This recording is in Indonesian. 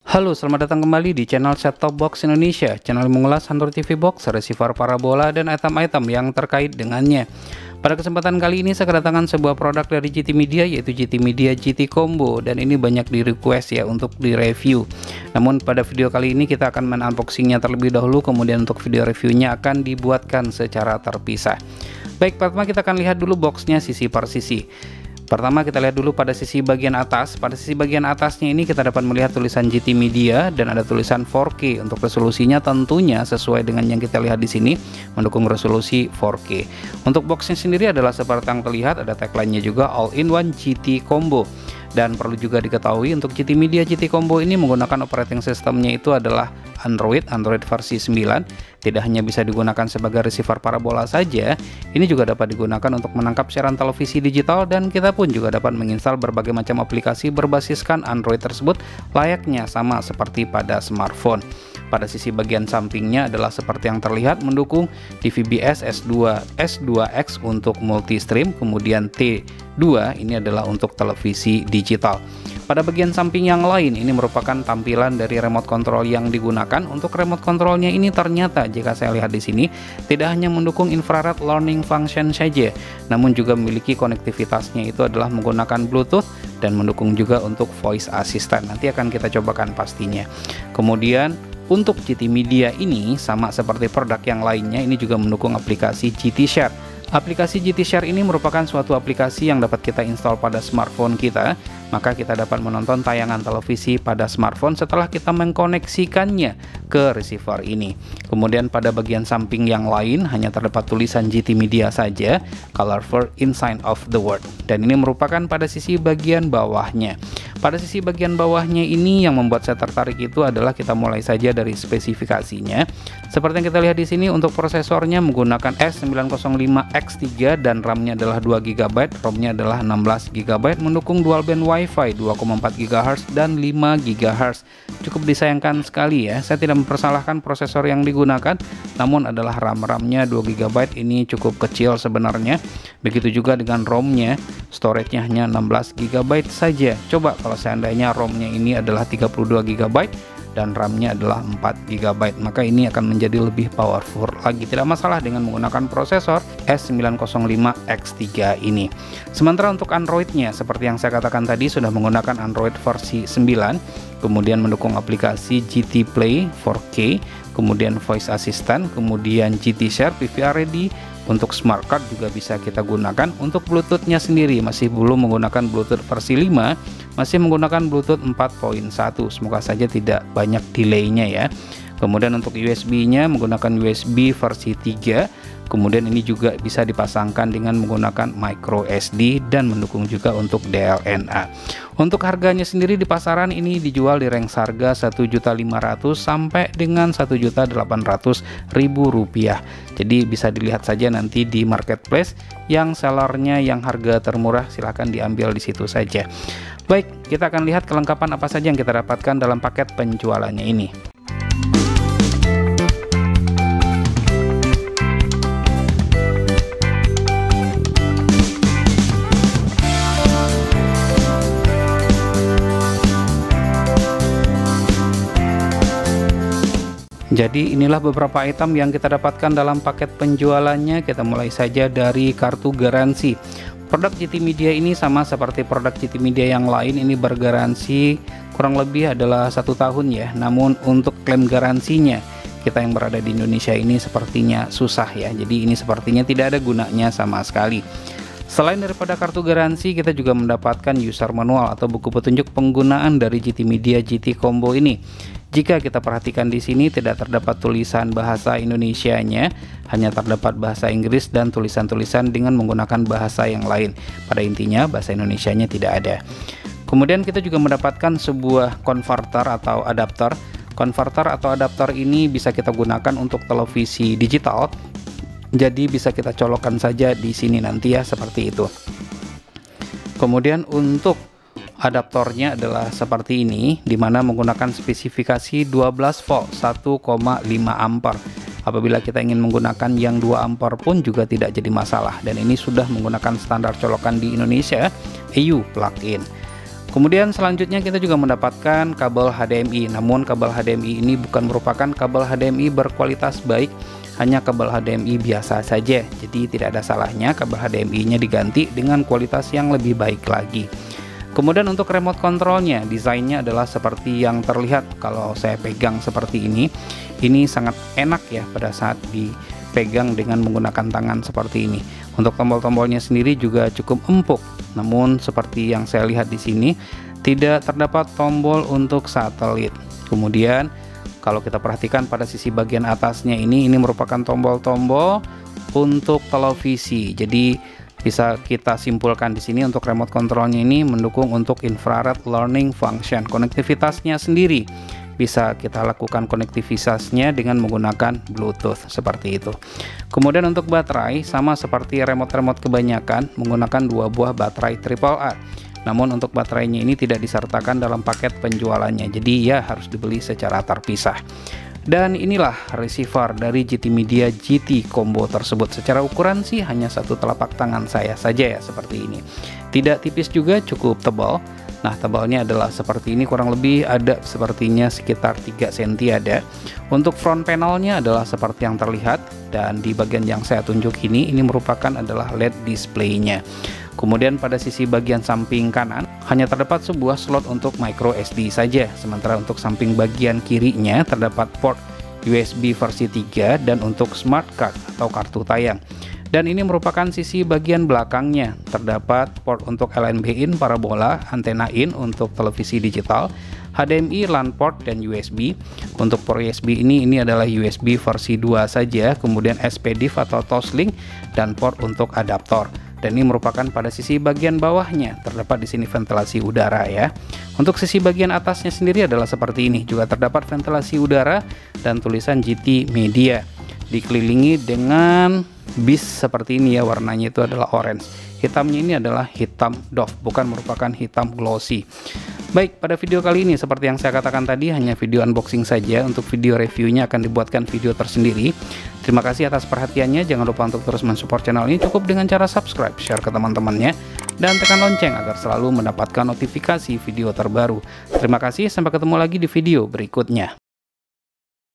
Halo, selamat datang kembali di channel Set Top Box Indonesia, channel mengulas Android TV Box, receiver parabola, dan item-item yang terkait dengannya. Pada kesempatan kali ini saya kedatangan sebuah produk dari GT Media, yaitu GT Media GT Combo, dan ini banyak di request ya untuk direview. Namun pada video kali ini kita akan men-unboxingnya terlebih dahulu, kemudian untuk video reviewnya akan dibuatkan secara terpisah. Baik, pertama kita akan lihat dulu boxnya sisi per sisi. Pertama kita lihat dulu pada sisi bagian atas. Pada sisi bagian atasnya ini kita dapat melihat tulisan GT Media dan ada tulisan 4K. Untuk resolusinya tentunya sesuai dengan yang kita lihat di sini, mendukung resolusi 4K. Untuk boxnya sendiri adalah seperti yang terlihat, ada tagline-nya juga All-in-One GT Combo. Dan perlu juga diketahui untuk GT Media GT Combo ini menggunakan operating systemnya itu adalah Android versi 9. Tidak hanya bisa digunakan sebagai receiver parabola saja, ini juga dapat digunakan untuk menangkap siaran televisi digital, dan kita pun juga dapat menginstal berbagai macam aplikasi berbasiskan Android tersebut layaknya sama seperti pada smartphone. Pada sisi bagian sampingnya adalah seperti yang terlihat, mendukung DVB-S S2X untuk multi-stream, kemudian T2 ini adalah untuk televisi digital. Pada bagian samping yang lain ini merupakan tampilan dari remote control yang digunakan. Untuk remote controlnya ini ternyata jika saya lihat di sini tidak hanya mendukung infrared learning function saja, namun juga memiliki konektivitasnya itu adalah menggunakan Bluetooth dan mendukung juga untuk voice assistant. Nanti akan kita cobakan pastinya. Kemudian untuk GT Media ini sama seperti produk yang lainnya, ini juga mendukung aplikasi GT Share. Aplikasi GT Share ini merupakan suatu aplikasi yang dapat kita install pada smartphone kita, maka kita dapat menonton tayangan televisi pada smartphone setelah kita mengkoneksikannya ke receiver ini. Kemudian pada bagian samping yang lain hanya terdapat tulisan GT Media saja, colorful inside of the world, dan ini merupakan pada sisi bagian bawahnya. Pada sisi bagian bawahnya ini yang membuat saya tertarik itu adalah kita mulai saja dari spesifikasinya. Seperti yang kita lihat di sini, untuk prosesornya menggunakan S905X3 dan RAM-nya adalah 2 GB, ROM-nya adalah 16 GB, mendukung dual band Wi-Fi 2,4 GHz dan 5 GHz. Cukup disayangkan sekali ya, saya tidak mempersalahkan prosesor yang digunakan, namun adalah RAM-nya 2 GB ini cukup kecil sebenarnya. Begitu juga dengan ROM-nya, storage-nya hanya 16 GB saja. Coba kalau seandainya ROM-nya ini adalah 32 GB dan RAM-nya adalah 4 GB, maka ini akan menjadi lebih powerful lagi. Tidak masalah dengan menggunakan prosesor S905X3 ini. Sementara untuk Android-nya, seperti yang saya katakan tadi, sudah menggunakan Android versi 9, kemudian mendukung aplikasi GT Play 4K, kemudian voice assistant, kemudian GT Share, PVR ready. Untuk smart card juga bisa kita gunakan. Untuk Bluetooth-nya sendiri masih belum menggunakan Bluetooth versi 5, masih menggunakan Bluetooth 4.1. Semoga saja tidak banyak delay-nya ya. Kemudian untuk USB-nya menggunakan USB versi 3. Kemudian ini juga bisa dipasangkan dengan menggunakan micro SD dan mendukung juga untuk DLNA. Untuk harganya sendiri di pasaran ini dijual di range harga Rp1.500.000 sampai dengan Rp1.800.000. Jadi bisa dilihat saja nanti di marketplace yang sellernya yang harga termurah, silahkan diambil di situ saja. Baik, kita akan lihat kelengkapan apa saja yang kita dapatkan dalam paket penjualannya ini. Jadi inilah beberapa item yang kita dapatkan dalam paket penjualannya. Kita mulai saja dari kartu garansi. Produk GT Media ini sama seperti produk GT Media yang lain, ini bergaransi kurang lebih adalah 1 tahun ya. Namun untuk klaim garansinya, kita yang berada di Indonesia ini sepertinya susah ya. Jadi ini sepertinya tidak ada gunanya sama sekali. Selain daripada kartu garansi, kita juga mendapatkan user manual atau buku petunjuk penggunaan dari GT Media GT Combo ini. Jika kita perhatikan di sini tidak terdapat tulisan bahasa Indonesianya, hanya terdapat bahasa Inggris dan tulisan-tulisan dengan menggunakan bahasa yang lain. Pada intinya bahasa Indonesianya tidak ada. Kemudian kita juga mendapatkan sebuah konverter atau adapter. Konverter atau adapter ini bisa kita gunakan untuk televisi digital. Jadi bisa kita colokkan saja di sini nanti ya, seperti itu. Kemudian untuk adaptornya adalah seperti ini, dimana menggunakan spesifikasi 12 volt 1,5 ampere. Apabila kita ingin menggunakan yang 2 ampere pun juga tidak jadi masalah, dan ini sudah menggunakan standar colokan di Indonesia, EU plug-in. Kemudian selanjutnya kita juga mendapatkan kabel HDMI. Namun kabel HDMI ini bukan merupakan kabel HDMI berkualitas baik, hanya kabel HDMI biasa saja. Jadi tidak ada salahnya kabel HDMI-nya diganti dengan kualitas yang lebih baik lagi. Kemudian untuk remote controlnya, desainnya adalah seperti yang terlihat kalau saya pegang seperti ini. Ini sangat enak ya pada saat dipegang dengan menggunakan tangan seperti ini. Untuk tombol-tombolnya sendiri juga cukup empuk. Namun seperti yang saya lihat di sini, tidak terdapat tombol untuk satelit. Kemudian kalau kita perhatikan pada sisi bagian atasnya ini merupakan tombol-tombol untuk televisi. Jadi bisa kita simpulkan di sini untuk remote controlnya ini mendukung untuk infrared learning function. Konektivitasnya sendiri bisa kita lakukan konektivitasnya dengan menggunakan Bluetooth seperti itu. Kemudian untuk baterai sama seperti remote-remote kebanyakan menggunakan 2 buah baterai AAA. Namun untuk baterainya ini tidak disertakan dalam paket penjualannya. Jadi ya harus dibeli secara terpisah. Dan inilah receiver dari GT Media GT Combo tersebut. Secara ukuran sih hanya satu telapak tangan saya saja ya, seperti ini. Tidak tipis juga, cukup tebal. Nah, tebalnya adalah seperti ini, kurang lebih ada sepertinya sekitar 3 cm ada. Untuk front panelnya adalah seperti yang terlihat, dan di bagian yang saya tunjuk ini merupakan adalah LED displaynya. Kemudian pada sisi bagian samping kanan hanya terdapat sebuah slot untuk micro SD saja. Sementara untuk samping bagian kirinya terdapat port USB versi 3 dan untuk smart card atau kartu tayang. Dan ini merupakan sisi bagian belakangnya. Terdapat port untuk LNB in parabola, antena in untuk televisi digital, HDMI, LAN port, dan USB. Untuk port USB ini adalah USB versi 2 saja, kemudian SPDIF atau Toslink, dan port untuk adaptor. Dan ini merupakan pada sisi bagian bawahnya, terdapat di sini ventilasi udara ya. Untuk sisi bagian atasnya sendiri adalah seperti ini, juga terdapat ventilasi udara dan tulisan GT Media. Dikelilingi dengan bis seperti ini ya, warnanya itu adalah orange. Hitamnya ini adalah hitam doff, bukan merupakan hitam glossy. Baik, pada video kali ini seperti yang saya katakan tadi hanya video unboxing saja. Untuk video reviewnya akan dibuatkan video tersendiri. Terima kasih atas perhatiannya. Jangan lupa untuk terus mensupport channel ini cukup dengan cara subscribe, share ke teman-temannya, dan tekan lonceng agar selalu mendapatkan notifikasi video terbaru. Terima kasih, sampai ketemu lagi di video berikutnya.